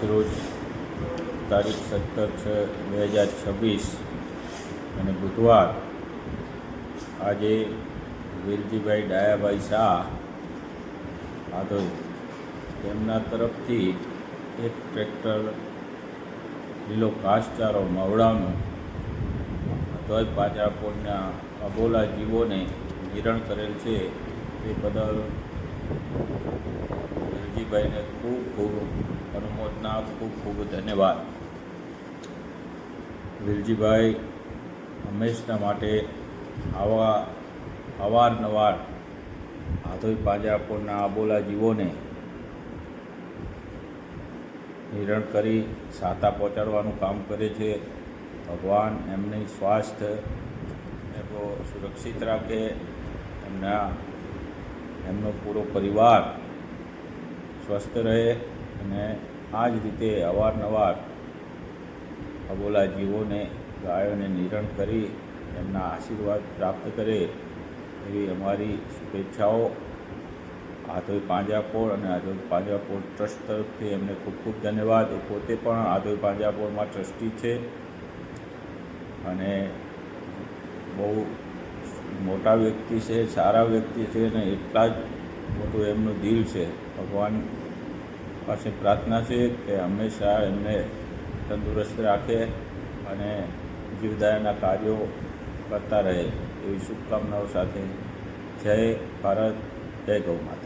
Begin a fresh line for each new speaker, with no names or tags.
આજરોજ તારીખ 17/6/2026 અને બુધવાર આજે વેલજીભાઈ ડાયાભાઈ શાહ આધોઈ તેમના તરફથી એક ટ્રેક્ટર લીલો ઘાસચારો મવડાનું આધોઈ પાંજરાપોળના અબોલા જીવોને વિતરણ કરેલ છે. તે બદલ વેલજીભાઈને ખૂબ ખૂબ અનુમોદના, ખૂબ ખૂબ ધન્યવાદ. વેલજીભાઈ હંમેશના માટે અવારનવાર આધોઈ પાંજરાપોળના અબોલા જીવોને નિરણ કરી સાતા પહોંચાડવાનું કામ કરે છે. ભગવાન એમની સ્વાસ્થ્ય સુરક્ષિત રાખે, એમનો પૂરો પરિવાર સ્વસ્થ રહે અને આ જ રીતે અવારનવાર અબોલા જીવોને, ગાયોને નિરણ કરી એમના આશીર્વાદ પ્રાપ્ત કરે એવી અમારી શુભેચ્છાઓ. આધોઈ પાંજરાપોળ અને આધોઈ પાંજરાપોળ ટ્રસ્ટ તરફથી એમને ખૂબ ખૂબ ધન્યવાદ. એ પોતે પણ આધોઈ પાંજરાપોળમાં ટ્રસ્ટી છે અને બહુ મોટા વ્યક્તિ છે, સારા વ્યક્તિ છે અને એટલા જ મોટું એમનું દિલ છે. ભગવાન પાસે પ્રાર્થના છે કે હંમેશા એમને તંદુરસ્ત રાખે અને જીવદયાના કાર્યો કરતા રહે એવી શુભકામનાઓ સાથે જય ભારત, જય ગૌ માતા.